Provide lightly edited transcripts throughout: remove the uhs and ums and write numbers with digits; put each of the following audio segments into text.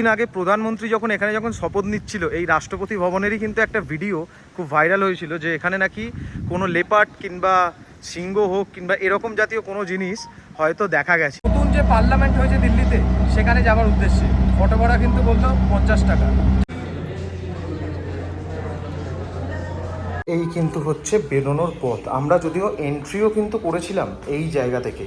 দিন আগে প্রধানমন্ত্রী যখন শপথ নিচ্ছিল এই রাষ্ট্রপতি ভবনেরই কিন্তু একটা ভিডিও খুব ভাইরাল হয়েছিল যে এখানে নাকি কোনো লেপার্ড কিংবা সিংহ হোক কিংবা এরকম জাতীয় কোনো জিনিস হয়তো দেখা গেছে। নতুন যে পার্লামেন্ট হয়েছে দিল্লিতে সেখানে যাওয়ার উদ্দেশ্যে অটো ভাড়া কিন্তু বললো 50 টাকা। এই কিন্তু হচ্ছে বেরোনোর পথ। আমরা যদিও এন্ট্রিও কিন্তু করেছিলাম এই জায়গা থেকে।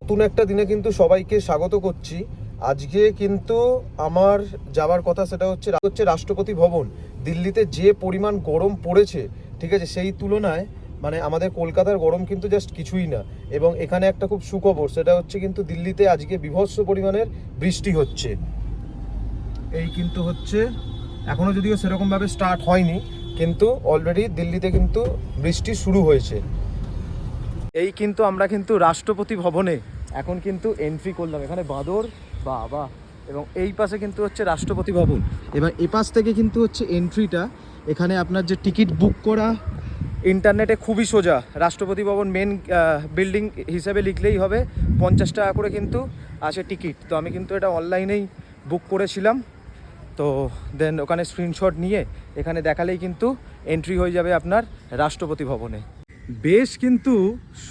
নতুন একটা দিনে কিন্তু সবাইকে স্বাগত করছি। আজকে কিন্তু আমার যাওয়ার কথা সেটা হচ্ছে রাষ্ট্রপতি ভবন। দিল্লিতে যে পরিমাণ গরম পড়েছে, ঠিক আছে, সেই তুলনায় মানে আমাদের কলকাতার গরম কিন্তু জাস্ট কিছুই না। এবং এখানে একটা খুব সুখবর, সেটা হচ্ছে কিন্তু দিল্লিতে আজকে বীভৎস পরিমাণের বৃষ্টি হচ্ছে। এই কিন্তু হচ্ছে এখনও যদিও সেরকমভাবে স্টার্ট হয়নি, কিন্তু অলরেডি দিল্লিতে কিন্তু বৃষ্টি শুরু হয়েছে। এই কিন্তু আমরা কিন্তু রাষ্ট্রপতি ভবনে এখন কিন্তু এন্ট্রি করলাম। এখানে বাঁদর বাবা, এবং এই পাশে কিন্তু হচ্ছে রাষ্ট্রপতি ভবন। এবার এ পাশ থেকে কিন্তু হচ্ছে এন্ট্রিটা। এখানে আপনার যে টিকিট বুক করা ইন্টারনেটে খুবই সোজা। রাষ্ট্রপতি ভবন মেন বিল্ডিং হিসেবে লিখলেই হবে, 50 টাকা করে কিন্তু আছে টিকিট। তো আমি কিন্তু এটা অনলাইনেই বুক করেছিলাম। তো দেন ওখানে স্ক্রিনশট নিয়ে এখানে দেখালেই কিন্তু এন্ট্রি হয়ে যাবে আপনার রাষ্ট্রপতি ভবনে। বেশ কিন্তু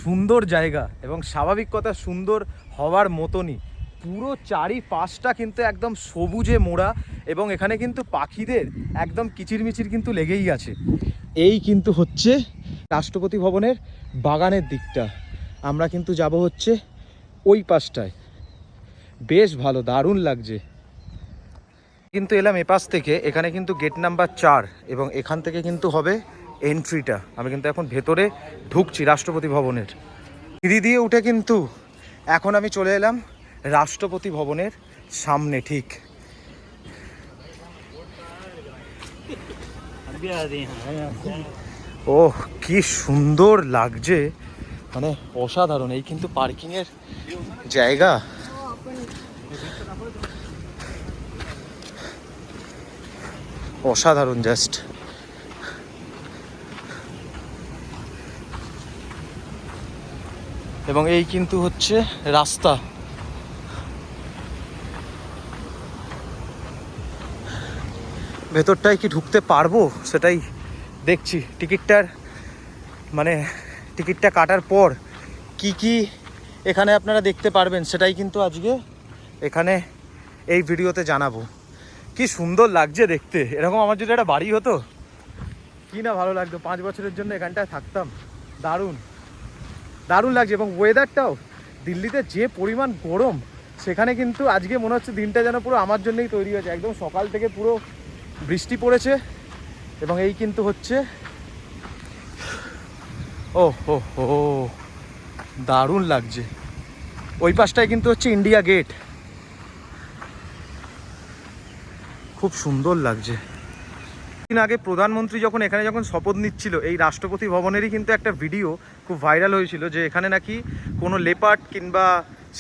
সুন্দর জায়গা, এবং স্বাভাবিক কথা সুন্দর হওয়ার মতনই। পুরো চারিপাশটা কিন্তু একদম সবুজে মোড়া, এবং এখানে কিন্তু পাখিদের একদম কিচিরমিচির কিন্তু লেগেই আছে। এই কিন্তু হচ্ছে রাষ্ট্রপতি ভবনের বাগানের দিকটা। আমরা কিন্তু যাব হচ্ছে ওই পাশটায়। বেশ ভালো, দারুণ লাগছে। কিন্তু এলাম এপাশ থেকে। এখানে কিন্তু গেট নাম্বার 4, এবং এখান থেকে কিন্তু হবে এন্ট্রিটা। আমি কিন্তু এখন ভেতরে ঢুকছি রাষ্ট্রপতি ভবনের। সিঁড়ি দিয়ে উঠে কিন্তু এখন আমি চলে এলাম রাষ্ট্রপতি ভবনের সামনে। ঠিক ওহ, কি সুন্দর লাগছে, মানে অসাধারণ। এই কিন্তু পার্কিংয়ের জায়গা। অসাধারণ জাস্ট। এবং এই কিন্তু হচ্ছে রাস্তা। ভেতরটায় কি ঢুকতে পারবো সেটাই দেখছি। টিকিটটা কাটার পর কি কি এখানে আপনারা দেখতে পারবেন সেটাই কিন্তু আজকে এখানে এই ভিডিওতে জানাবো। কি সুন্দর লাগছে দেখতে। এরকম আমার যদি একটা বাড়ি হতো কি না ভালো লাগতো। 5 বছরের জন্য এখানটায় থাকতাম। দারুণ দারুণ লাগছে। এবং ওয়েদারটাও, দিল্লিতে যে পরিমাণ গরম, সেখানে কিন্তু আজকে মনে হচ্ছে দিনটা যেন পুরো আমার জন্যই তৈরি হয়েছে। একদম সকাল থেকে পুরো বৃষ্টি পড়েছে। এবং এই কিন্তু হচ্ছে ও হো হো, দারুণ লাগছে। ওই পাশটায় কিন্তু হচ্ছে ইন্ডিয়া গেট। খুব সুন্দর লাগছে। দিন আগে প্রধানমন্ত্রী যখন শপথ নিচ্ছিল এই রাষ্ট্রপতি ভবনেরই কিন্তু একটা ভিডিও খুব ভাইরাল হয়েছিল যে এখানে নাকি কোনো লেপার্ড কিংবা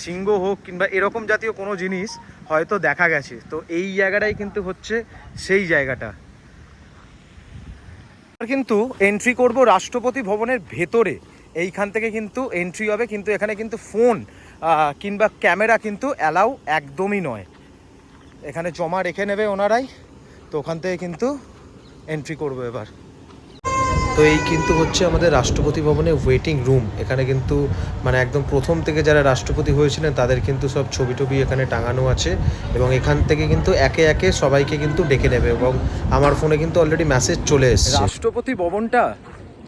সিংহ হোক কিংবা এরকম জাতীয় কোনো জিনিস হয়তো দেখা গেছে। তো এই জায়গাটাই কিন্তু হচ্ছে সেই জায়গাটা। কিন্তু এন্ট্রি করব রাষ্ট্রপতি ভবনের ভেতরে। এইখান থেকে কিন্তু এন্ট্রি হবে, কিন্তু এখানে কিন্তু ফোন কিংবা ক্যামেরা কিন্তু অ্যালাউ একদমই নয়। এখানে জমা রেখে নেবে ওনারাই। তো ওখান থেকে কিন্তু এন্ট্রি করবো এবার। তো এই কিন্তু হচ্ছে আমাদের রাষ্ট্রপতি ভবনের ওয়েটিং রুম। এখানে কিন্তু মানে একদম প্রথম থেকে যারা রাষ্ট্রপতি হয়েছিলেন তাদের কিন্তু সব ছবি টবি এখানে টাঙানো আছে, এবং এখান থেকে কিন্তু একে একে সবাইকে কিন্তু ডেকে নেবে। এবং আমার ফোনে কিন্তু অলরেডি মেসেজ চলে এসেছে। রাষ্ট্রপতি ভবনটা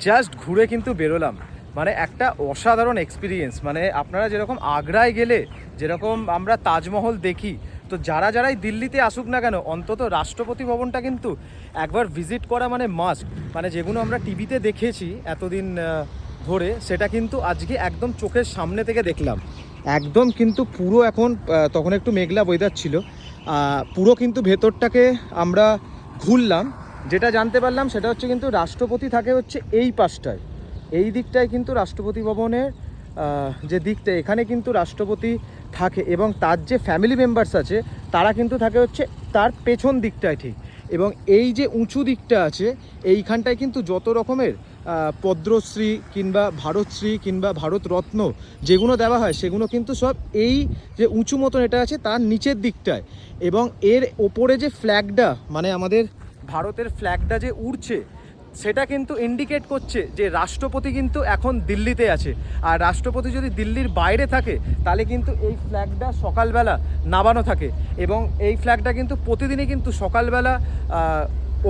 জাস্ট ঘুরে কিন্তু বেরোলাম, মানে একটা অসাধারণ এক্সপিরিয়েন্স। মানে আপনারা যেরকম আগ্রায় গেলে যেরকম আমরা তাজমহল দেখি, তো যারাই দিল্লিতে আসুক না কেন অন্তত রাষ্ট্রপতি ভবনটা কিন্তু একবার ভিজিট করা মানে মাস্ট। মানে যেগুলো আমরা টিভিতে দেখেছি এতদিন ধরে, সেটা কিন্তু আজকে একদম চোখের সামনে থেকে দেখলাম। একদম কিন্তু পুরো এখন তখন একটু মেঘলা ওয়েদার ছিল, পুরো কিন্তু ভেতরটাকে আমরা ঘুরলাম। যেটা জানতে পারলাম সেটা হচ্ছে কিন্তু রাষ্ট্রপতি থাকে হচ্ছে এই পাশটায়, এই দিকটায় কিন্তু রাষ্ট্রপতি ভবনের যে দিকটা, এখানে কিন্তু রাষ্ট্রপতি থাকে, এবং তার যে ফ্যামিলি মেম্বার্স আছে তারা কিন্তু থাকে হচ্ছে তার পেছন দিকটায় ঠিক। এবং এই যে উঁচু দিকটা আছে এইখানটায় কিন্তু যত রকমের পদ্মশ্রী কিংবা ভারতশ্রী কিংবা ভারতরত্ন যেগুলো দেওয়া হয় সেগুলো কিন্তু সব এই যে উঁচু মতন এটা আছে তার নিচের দিকটায়, এবং এর ওপরে যে ফ্ল্যাগটা মানে আমাদের ভারতের ফ্ল্যাগটা যে উড়ছে সেটা কিন্তু ইন্ডিকেট করছে যে রাষ্ট্রপতি কিন্তু এখন দিল্লিতে আছে। আর রাষ্ট্রপতি যদি দিল্লির বাইরে থাকে তাহলে কিন্তু এই ফ্ল্যাগটা সকালবেলা নামানো থাকে, এবং এই ফ্ল্যাগটা কিন্তু প্রতিদিনই কিন্তু সকালবেলা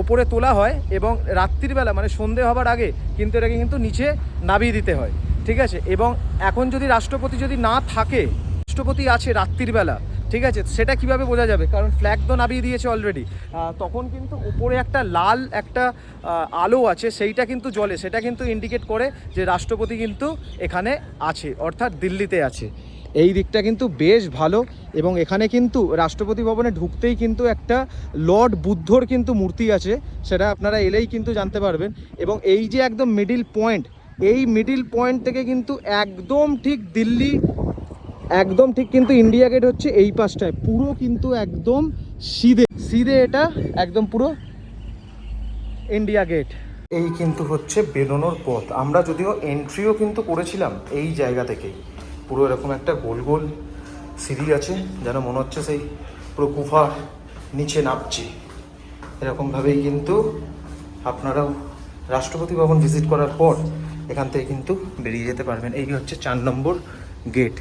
ওপরে তোলা হয় এবং রাত্রিবেলা মানে সন্ধে হবার আগে কিন্তু এটাকে কিন্তু নিচে নামিয়ে দিতে হয়, ঠিক আছে। এবং এখন যদি রাষ্ট্রপতি যদি না থাকে, রাষ্ট্রপতি আছে রাত্রিবেলা, ঠিক আছে, সেটা কিভাবে বোঝা যাবে, কারণ ফ্ল্যাগ তো নামিয়ে দিয়েছে অলরেডি। তখন কিন্তু উপরে একটা লাল একটা আলো আছে, সেইটা কিন্তু জ্বলে, সেটা কিন্তু ইন্ডিকেট করে যে রাষ্ট্রপতি কিন্তু এখানে আছে, অর্থাৎ দিল্লিতে আছে। এই দিকটা কিন্তু বেশ ভালো, এবং এখানে কিন্তু রাষ্ট্রপতি ভবনে ঢুকতেই কিন্তু একটা লর্ড বুদ্ধর কিন্তু মূর্তি আছে, সেটা আপনারা এলেই কিন্তু জানতে পারবেন। এবং এই যে একদম মিডিল পয়েন্ট, এই মিডিল পয়েন্ট থেকে কিন্তু একদম ঠিক দিল্লি, একদম ঠিক কিন্তু ইন্ডিয়া গেট হচ্ছে এই পাশটায়, পুরো কিন্তু একদম সিধে এটা একদম পুরো ইন্ডিয়া গেট। এই কিন্তু হচ্ছে বেরোনোর পথ। আমরা যদিও এন্ট্রিও কিন্তু করেছিলাম এই জায়গা থেকেই, পুরো এরকম একটা গোল গোল সিঁড়ি আছে, যেন মনে হচ্ছে সেই পুরো গুফা নিচে নামছি। এরকমভাবেই কিন্তু আপনারাও রাষ্ট্রপতি ভবন ভিজিট করার পর এখান থেকে কিন্তু বেরিয়ে যেতে পারবেন। এই হচ্ছে 4 নম্বর গেট,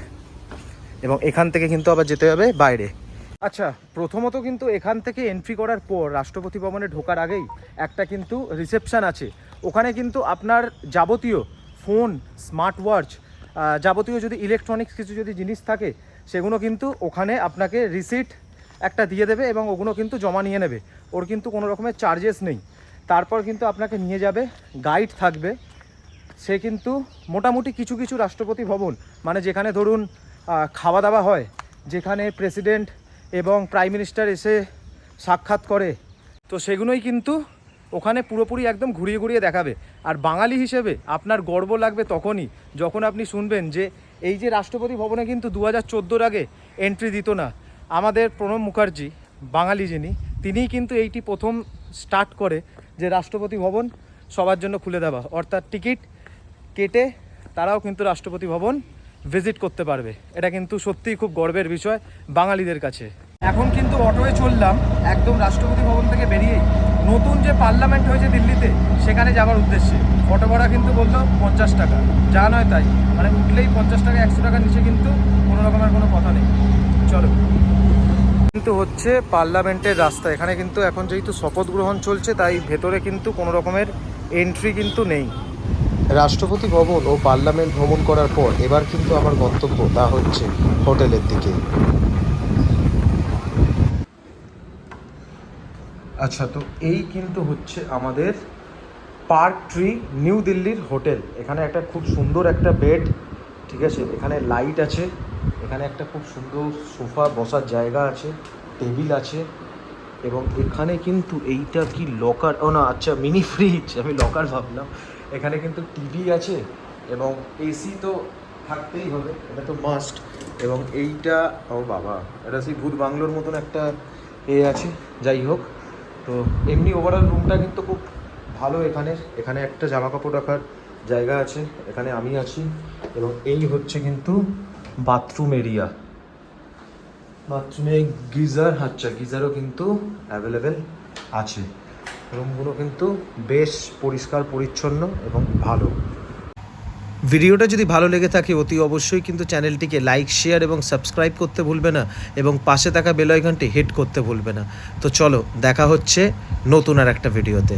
এবং এখান থেকে কিন্তু আবার যেতে হবে বাইরে। আচ্ছা, প্রথমত কিন্তু এখান থেকে এন্ট্রি করার পর রাষ্ট্রপতি ভবনে ঢোকার আগেই একটা কিন্তু রিসেপশন আছে। ওখানে কিন্তু আপনার যাবতীয় ফোন, স্মার্ট ওয়াচ, যাবতীয় যদি ইলেকট্রনিক্স কিছু যদি জিনিস থাকে সেগুলো কিন্তু ওখানে আপনাকে রিসিট একটা দিয়ে দেবে, এবং ওগুলো কিন্তু জমা নিয়ে নেবে। ওর কিন্তু কোনো রকমের চার্জেস নেই। তারপর কিন্তু আপনাকে নিয়ে যাবে, গাইড থাকবে, সে কিন্তু মোটামুটি কিছু কিছু রাষ্ট্রপতি ভবন মানে যেখানে ধরুন খাওয়া দাওয়া হয়, যেখানে প্রেসিডেন্ট এবং প্রাইম মিনিস্টার এসে সাক্ষাৎ করে, তো সেগুলোই কিন্তু ওখানে পুরোপুরি একদম ঘুরিয়ে ঘুরিয়ে দেখাবে। আর বাঙালি হিসেবে আপনার গর্ব লাগবে তখনই যখন আপনি শুনবেন যে এই যে রাষ্ট্রপতি ভবনে কিন্তু 2014 আগে এন্ট্রি দিত না। আমাদের প্রণব মুখার্জি, বাঙালি যিনি, তিনিই কিন্তু এইটি প্রথম স্টার্ট করে যে রাষ্ট্রপতি ভবন সবার জন্য খুলে দেওয়া, অর্থাৎ টিকিট কেটে তারাও কিন্তু রাষ্ট্রপতি ভবন ভিজিট করতে পারবে। এটা কিন্তু সত্যিই খুব গর্বের বিষয় বাঙালিদের কাছে। এখন কিন্তু অটোয়ে চললাম একদম রাষ্ট্রপতি ভবন থেকে বেরিয়েই নতুন যে পার্লামেন্ট হয়েছে দিল্লিতে সেখানে যাওয়ার উদ্দেশ্যে। অটো ভাড়া কিন্তু বললো 50 টাকা, যা নয় তাই, মানে উঠলেই 50 টাকা, 100 টাকার নিচে কিন্তু কোনো রকমের কোনো কথা নেই। চলো, কিন্তু হচ্ছে পার্লামেন্টের রাস্তা। এখানে কিন্তু এখন যেহেতু শপথ গ্রহণ চলছে তাই ভেতরে কিন্তু কোনো রকমের এন্ট্রি কিন্তু নেই। রাষ্ট্রপতি ভবন ও পার্লামেন্ট ভ্রমণ করার পর এবার কিন্তু আমার গন্তব্য তা হচ্ছে হোটেলের দিকে। আচ্ছা, তো এই কিন্তু হচ্ছে আমাদের পার্ক ট্রি নিউ দিল্লির হোটেল। এখানে একটা খুব সুন্দর একটা বেড, ঠিক আছে, এখানে লাইট আছে, এখানে একটা খুব সুন্দর সোফা, বসার জায়গা আছে, টেবিল আছে, এবং এখানে কিন্তু এইটা কি লকার, ও না আচ্ছা মিনি ফ্রিজ, আমি লকার ভাবলাম। এখানে কিন্তু টিভি আছে এবং এসি তো থাকতেই হবে, এটা তো মাস্ট। এবং এইটা, ও বাবা, এটা সেই ভূত বাংলোর মতন একটা আছে। যাই হোক, তো এমনি ওভারঅল রুমটা কিন্তু খুব ভালো। এখানে একটা জামা কাপড় রাখার জায়গা আছে, এখানে আমি আছি, এবং এই হচ্ছে কিন্তু বাথরুম এরিয়া। বাথরুমে গিজার, আচ্ছা গিজারও কিন্তু অ্যাভেলেবেল আছে। রুমগুলো কিন্তু বেশ পরিষ্কার পরিচ্ছন্ন এবং ভালো। ভিডিওটা যদি ভালো লেগে থাকে অতি অবশ্যই কিন্তু চ্যানেলটিকে লাইক, শেয়ার এবং সাবস্ক্রাইব করতে ভুলবে না, এবং পাশে থাকা বেল আইকনটি হিট করতে ভুলবে না। তো চলো, দেখা হচ্ছে নতুন আর একটা ভিডিওতে।